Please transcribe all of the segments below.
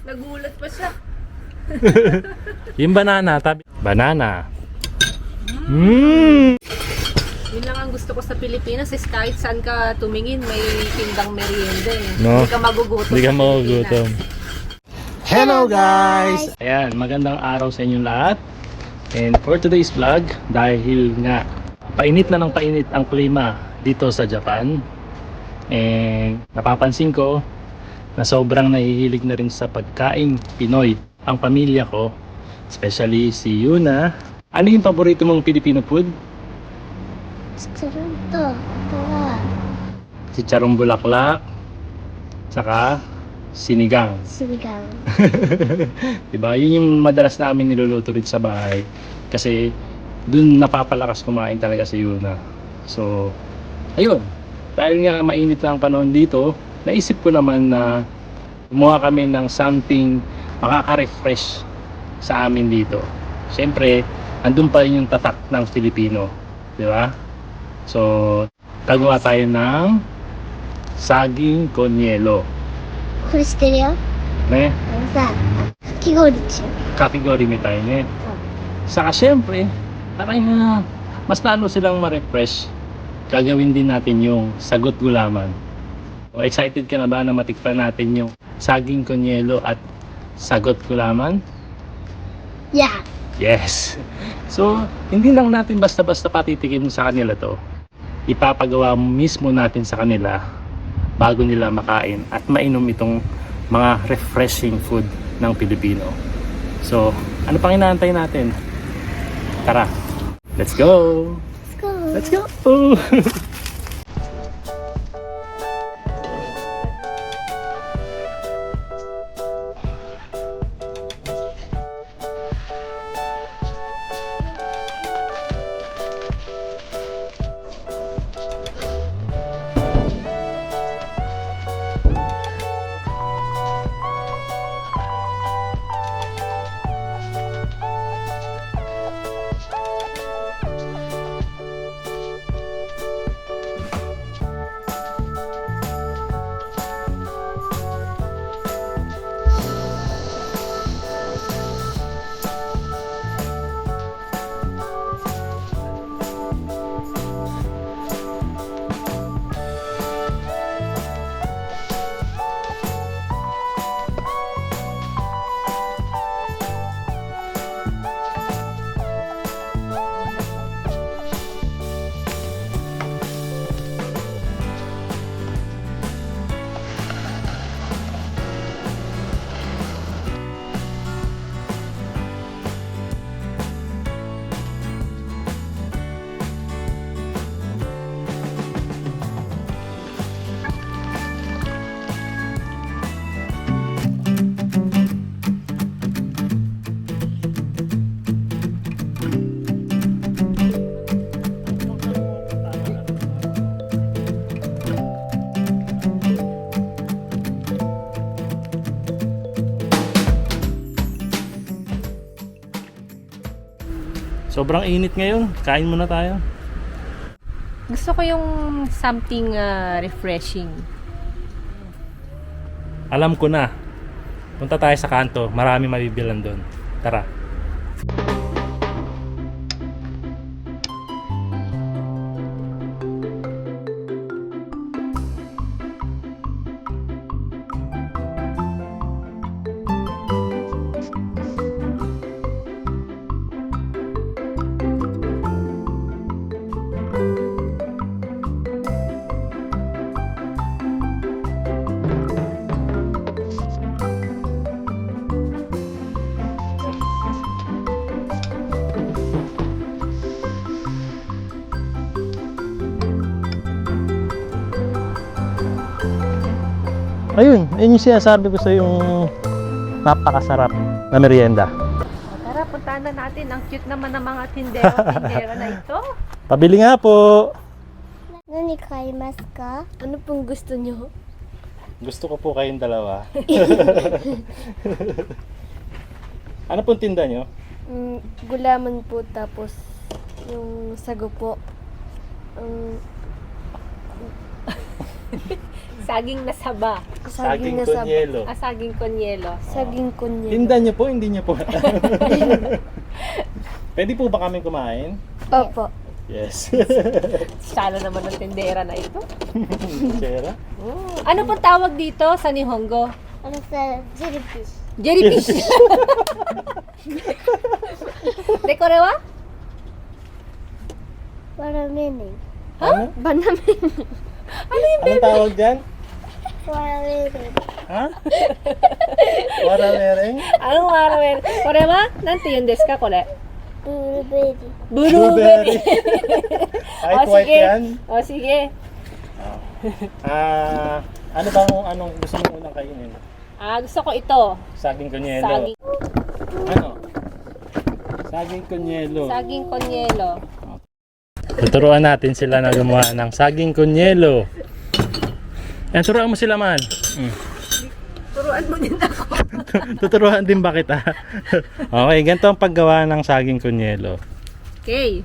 Nagulat pa siya. Yung banana, banana. Yun lang ang gusto ko sa Pilipinas is kahit saan ka tumingin may tindang merienda eh. No? Hindi ka magugutom. Hindi ka sa magugutom. Pilipinas. Hello guys! Ayan, magandang araw sa inyong lahat. And for today's vlog, dahil nga painit na ng painit ang klima dito sa Japan. And napapansin ko na sobrang nahihilig na rin sa pagkaing Pinoy ang pamilya ko. Especially si Yuna. Ano yung paborito mong Filipino food? Chicharong bulaklak, saka sinigang. Diba? Yun yung madalas namin niluluto rin sa bahay. Kasi dun napapalakas kumain talaga si Yuna. So, ayun. Dahil nga mainit na ang panahon dito, naisip ko naman na gumawa kami ng something makaka-refresh sa amin dito. Siyempre, andun pa rin yung tatak ng Filipino. Diba? So, gagawa tayo ng saging con yelo. これ知ってるよ。 Ne? さ、かき氷でしょ。 Category may tayo ne. Saka syempre, para nga mas lalo silang ma-refresh, gagawin din natin yung sagot gulaman. O, excited ka na ba na matikpan natin yung saging con yelo at sagot gulaman? Yeah. Yes. So, hindi lang natin basta-basta patitikim sa kanila to. Ipapagawa mismo natin sa kanila bago nila makain at mainom itong mga refreshing food ng Pilipino. So, ano pang inaantay natin? Tara, let's go! Let's go. Let's go! Sobrang init ngayon. Kain muna tayo. Gusto ko yung something refreshing. Alam ko na. Punta tayo sa kanto. Marami mabibilan doon. Tara. Ayun yung sinasabi ko sa yung napakasarap na merienda. Tara, puntahan na natin. Ang cute naman ng mga tindera na ito. Pabili nga po. Nani kaimasu ka? Ano pong gusto nyo? Gusto ko po kayong dalawa. Ano pong tinda nyo? Gulaman po, tapos yung sago po. Saging na saba. Saging na saba. Saging konyelo. Saging kunya. Tinda niyo po, hindi niyo po. Pwede po ba kami kumain? Opo. Yes. Salo naman ng tindera na ito. Sera? Ano pong tawag dito sa Nihongo? Ano sa jellyfish? Jellyfish. Dekorewa? Waramene. Ano? Banamin. Anong tawag dyan? Waramene. Ha? Waramereng? Anong araw? Korewa? Nante yun desu ka, kore? Blueberry. Blueberry. Kahit white yan? O, sige. Ano bang anong gusto mo unang kainin? Gusto ko ito. Saging kunyelo. Saging. Ano? Saging kunyelo. Saging konyelo. Tuturuan natin sila na gumawa ng saging kunyelo. Yan, turuan mo sila man. Turuan mo din ako. Tuturuan din ba kita? Okay, ganito ang paggawa ng saging kunyelo. Okay.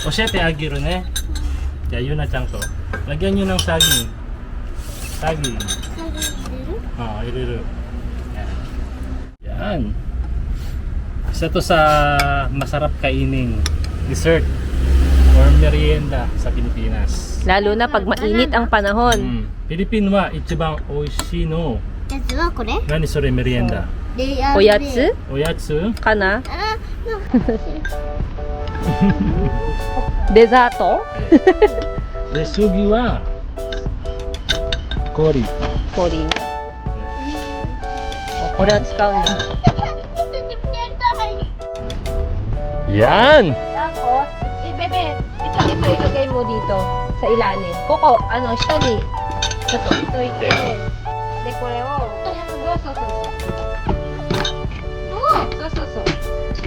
O siya, te agiro ne. Kaya yun na chang to. Lagyan nyo ng saging. Saging. Oo, iriru. Yan. Yan. Isa to sa masarap kaining dessert or merienda sa Pilipinas. Lalo na pag mainit ang panahon. Philippine wa ichiban oishii no. やつはこれ？ Nani sore merienda? で、Oyatsu? Oyatsu? Kana? あ、デザート? De sugi wa kori. 氷。これは使うんだ。 Yan! Tapos, bebe, ito ilagay mo dito sa ilalim. Koko, siya ni. Ito. De, これを、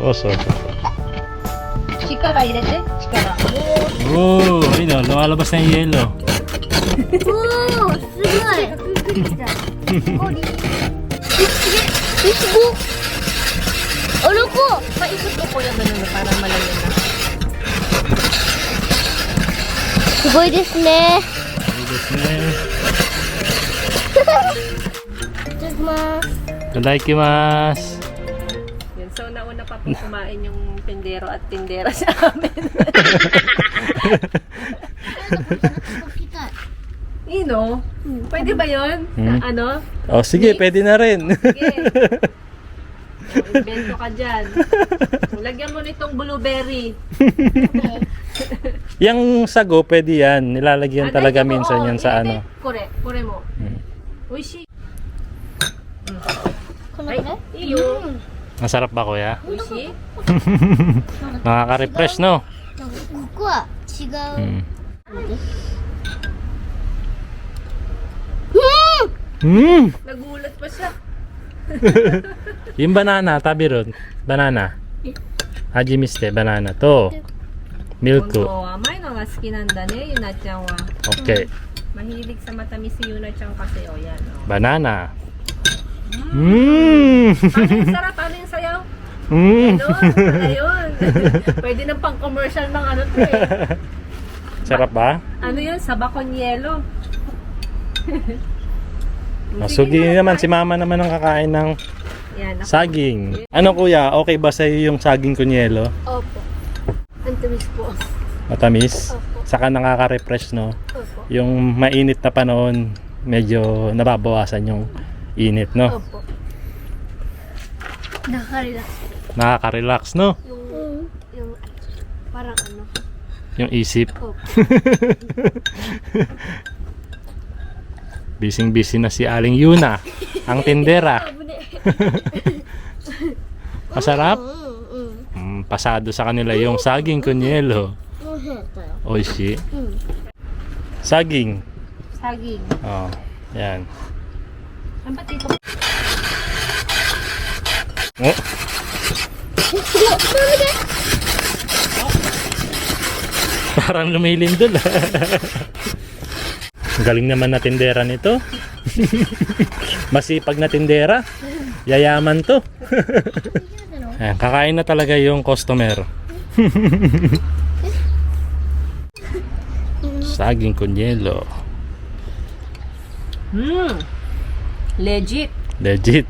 そう。そう。力入れて、力。 Oh, ayun, lumalabas na yung yelo. おー、すごい。Ano ko? Paikot ko po yung ganun para malayo na. すごいですね。 Ayunですね。いただきます。Itadakimasu. Yun, so nauna pa po kumain yung tindero at tindera sa amin. Ino? Pwede ba yun? Ano? Oh, sige, pwede na rin. Sige. Invento ka dyan. Lagyan mo nitong blueberry. Yung sago, pwede yan. Nilalagyan talaga minsan yan sa ano. Kore mo. Oishi. この Ay, これ？ iyo. Masarap ba, kuya? Oishi. Nakaka-refresh, no? ここは違う。 Nagulat pa siya. Yung banana, tabi ron. Banana. Hajimiste, banana. To. Milk. 本当甘いのが好きなんだね、ゆなちゃんは。 Okay. Mahilig sa matamis si Yuna Chan kasi, o yan. O. Banana. Ano yung sarap? Ano yung sayaw? Mm. Ayun. Pwede ng pang-commercial ng ano to eh. Sarap ba? Ano yun? Sabakon yelo. Masugi naman, si mama naman ang kakain ng Yan. saging. Ano kuya, okay ba sa'yo yung saging kunyelo? Opo. Ang tamis po. Matamis? Opo. Saka nakaka-refresh, no? Opo. Yung mainit na panahon, medyo nababawasan yung init, no? Opo. Nakaka-relax. Nakaka-relax, no? Yung parang ano. Yung isip. Opo. Busy na si Aling Yuna, ang tindera. Masarap? Pasado sa kanila yung saging kunyelo. Oishi. Saging. Saging. Oh, yan. Ang ba't ito? Oh. Parang lumilindol. Galing naman na tindera nito. Masipag na tindera. Yayaman to. Ayan, kakain na talaga yung customer. Saging kunyelo. Legit. Legit.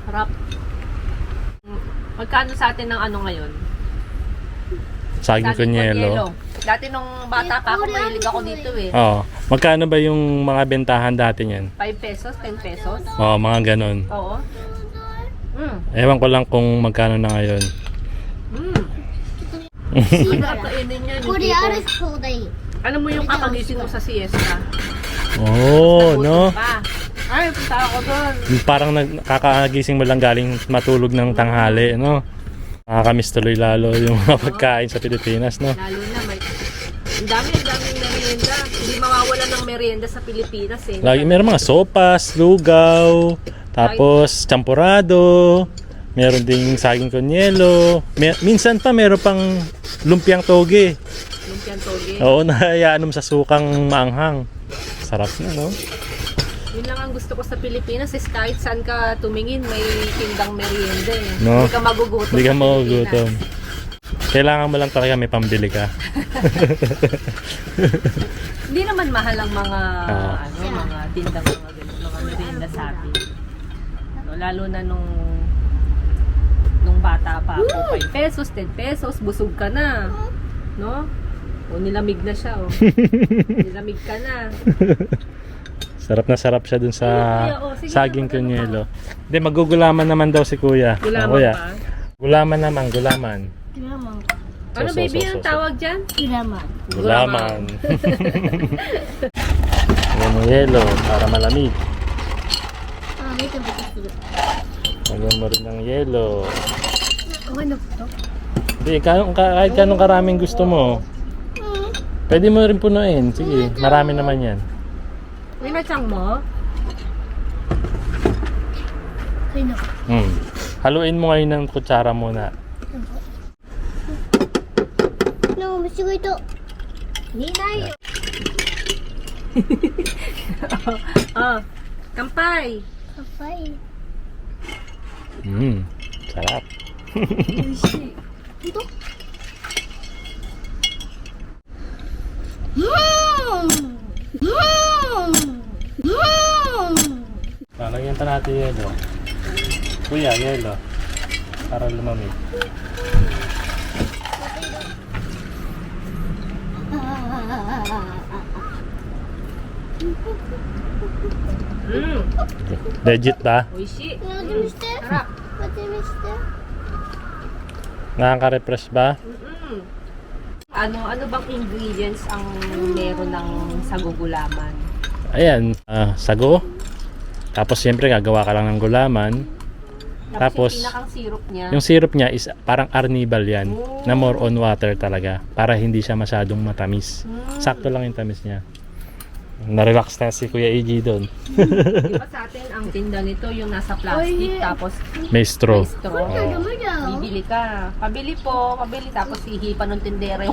Harap. Magkano sa atin ng ano ngayon? Saging kunyelo. Dati nung bata pa ako, mahilig ako dito eh. Oo. Magkano ba yung mga bentahan dati niyan? 5 pesos, 10 pesos. Oo, mga ganon. Oo. Ewan ko lang kung magkano na ngayon. Sarap kainin yan. Yung これある tipo, そうだよ。 alam mo yung kakagising mo sa siesta? Oo, no? Nagutom ka. Ay, punta ako doon. Parang nakakagising mo lang galing matulog ng tanghali, no? Nakakamiss tuloy lalo yung mga pagkain sa Pilipinas, no? Lalo na may... Ang daming merienda. Hindi mawawala ng merienda sa Pilipinas eh. Lagi meron mga sopas, lugaw, tapos champurado, meron ding saging kunyelo. Minsan pa meron pang lumpiang toge. Lumpiang toge. Oo, nahayaan mo sa sukang maanghang. Sarap na, no? Yun lang ang gusto ko sa Pilipinas is kahit saan ka tumingin may tindang merienda eh. No? Hindi ka magugutom. Hindi ka sa magugutom. Pilipinas. Kailangan mo lang talaga may pambili ka. Hindi naman mahal ang mga Ah. mga tindang mga ganun, mga merienda sa atin. No, lalo na nung bata pa ako, 5 pesos, 10 pesos, busog ka na. No? O nilamig na siya, oh. Nilamig ka na. Sarap na sarap siya dun sa Sige, saging magano kunyelo. Hindi, magugulaman naman daw si kuya. Gulaman Kuya. pa. Gulaman naman, gulaman. Gulaman. Ano So, baby so, ang so. tawag dyan? Gulaman. Gulaman. Ayan mo yelo para malamig. あ、見たことする。 Lagyan mo rin ng yelo. このこと Hindi, kahit kanong karaming gusto mo. Pwede mo rin punuin. Sige, marami naman yan. May natsang mo? こういうの。 Haluin mo ngayon ng kutsara muna. なんか虫がいた。 Ninay! Oh, kampay! かわいい。 Sarap. 美味しい。本当？Lalagyan pa natin yelo. Kuya, yelo. Para lumamig. Legit ba? Oishi! 待って見して。 Sarap! 待って見して。 Nakaka-refresh ba? Ano bang ingredients ang meron ng sagugulaman? Ayan, sago. Tapos siyempre gagawa ka lang ng gulaman. Tapos, yung pinakang syrup niya, Yung syrup niya is parang arnibal yan. Na more on water talaga. Para hindi siya masyadong matamis. Sakto lang yung tamis niya. Na-relax na si Kuya Iggy doon. di ba sa atin ang tinda nito yung nasa plastic tapos May straw. may straw. Bibili ka. Pabili po, pabili tapos hihipan ng tindera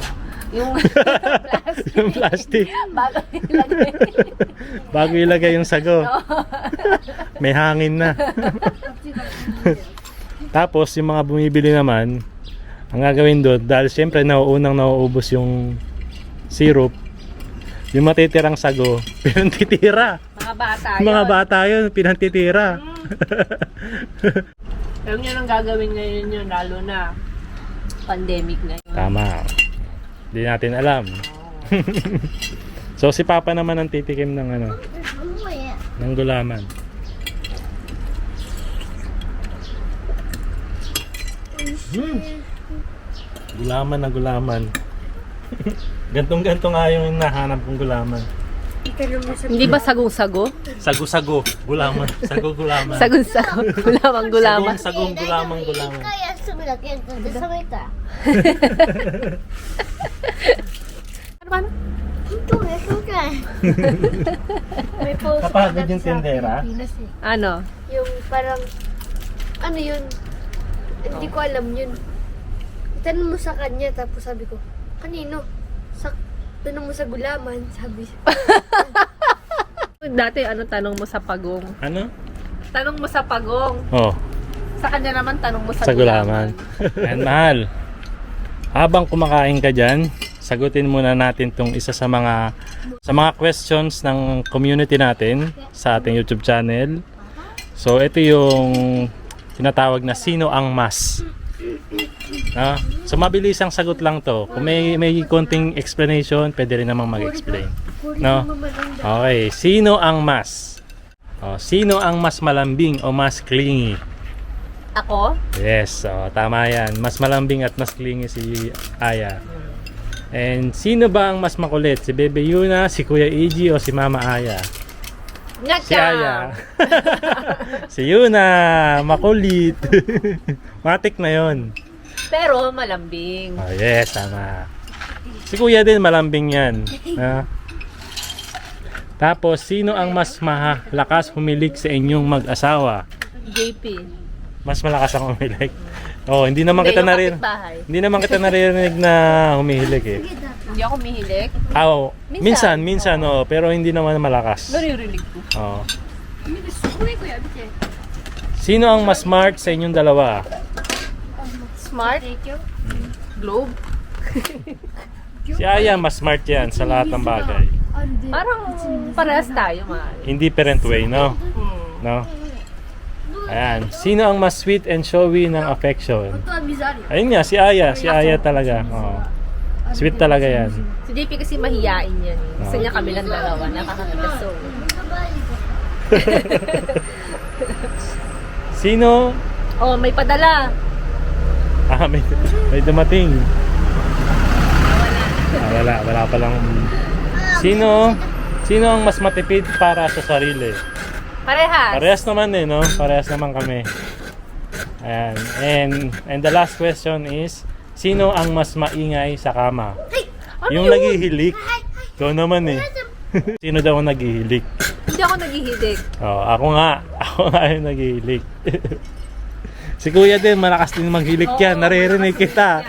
yung plastic. Yung plastic. Bago ilagay. Bago ilagay yung sago. May hangin na. Tapos yung mga bumibili naman, ang gagawin doon, dahil siyempre nauubos yung syrup, yung matitirang sago, pinantitira. Mga bata Mga yun. bata yun, pinantitira. Pero yun ang gagawin ngayon yun, lalo na pandemic ngayon. Tama. Hindi natin alam. So si Papa naman ang titikim ng ng gulaman. Gulaman na gulaman. Gantong-ganto nga yung nahanap kong gulaman. Hindi ba sagong-sago? Sago-sago, gulaman. Sago-gulaman. Sagong-sago. Gulamang-gulaman. Sagong gulaman-gulaman. 一回休むだけで寒いから。 Ano ba? 本当休むくらい。 May post Kapagod dati yung sa tindera? Pilipinas eh. Ano? Yung parang, ano yun? Hindi ko alam yun. Tanong mo sa kanya, tapos sabi ko, kanino? Tanong mo sa gulaman, sabi siya. Dati ano tanong mo sa pagong? Ano? Tanong mo sa pagong. Oh, Sa kanya naman tanong mo sa sa gulaman. Ayan, mahal. habang kumakain ka dyan, sagutin muna natin tong isa sa mga questions ng community natin sa ating YouTube channel. So ito yung tinatawag na sino ang mas. So mabilisang sagot lang to. Kung may konting explanation, pwede rin namang mag-explain. No? Okay, sino ang mas? Sino ang mas malambing o mas clingy? Ako? Yes, tama yan. Mas malambing at mas clingy si Aya. And sino ba ang mas makulit? Si Bebe Yuna, si Kuya Eji o si Mama Aya? Si Aya. Si Yuna, makulit. Matik na yon. Pero malambing. Yes, tama. Si Kuya din malambing yan. Tapos, sino ang mas malakas humilik sa inyong mag-asawa? JP. Mas malakas ang humilik. Hindi naman kita Yung narinig. kapitbahay. Hindi naman kita narinig na humihilik eh. Hindi ako mihilik. Minsan, pero hindi naman malakas. Naririnig ko. Sino ang mas smart sa inyong dalawa? Smart? Globe? Si Aya mas smart yan sa lahat ng bagay. Parang parehas tayo, man. Indifferent way, no? No? Ayan. Sino ang mas sweet and showy ng affection? Ayun nga, si Aya. Si Aya talaga. Sweet talaga yan. Si JP kasi mahiyain yan. Gusto niya kami lang dalawa. Nakakataso. Sino? May padala. May dumating. Wala pa lang. Sino ang mas matipid para sa sarili? Parehas. Parehas naman eh, no? Parehas naman kami. Ayan. And the last question is, sino ang mas maingay sa kama? Yung naghihilik. Ikaw naman eh. Sino daw ang naghihilik? Hindi ako naghihilig. Ako nga. Ako nga yung naghihilik. Si Kuya din, malakas din maghilik yan. Naririnig kita.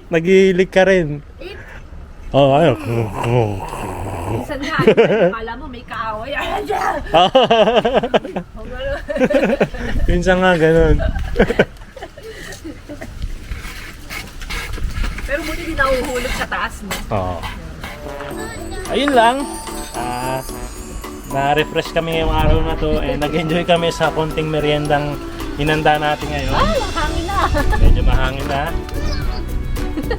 Naghihilik ka rin. Ayun. Minsan nga, akala mo may kaaway. Minsan nga ganun. Pero buti di nahuhulog sa taas mo. Ayun lang. Na-refresh kami ngayong araw na to and nag-enjoy kami sa konting meriendang hinanda natin ngayon. Mahangin na. Medyo mahangin na.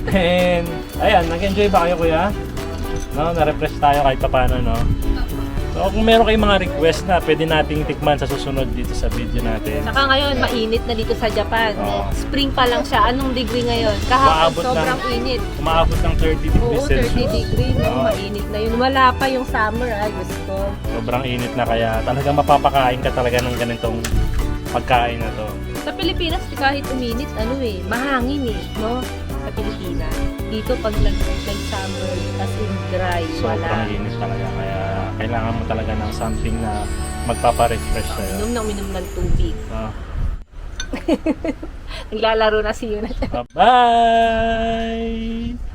And ayan, nag-enjoy ba kayo, Kuya? No, na-refresh tayo kahit paano, no? So kung meron kayong mga request na pwede nating tikman sa susunod dito sa video natin. Saka ngayon, mainit na dito sa Japan. Oo. Spring pa lang siya. Anong degree ngayon? Kahapon Umaabot sobrang ng- init. Umaabot ng 30 degrees Oo, 30 Celsius. degree. No? Oo. Mainit na yun. Wala pa yung summer. Gusto. Sobrang init na kaya talagang mapapakain ka talaga ng ganitong pagkain na to. Sa Pilipinas, kahit uminit, mahangin no? Sa Pilipinas. Dito, pag nag-summer, as in dry, wala. Sobrang init talaga kaya kailangan mo talaga ng something na magpapa-refresh sa'yo. Uminom ng tubig. Naglalaro na si Yuna. Bye!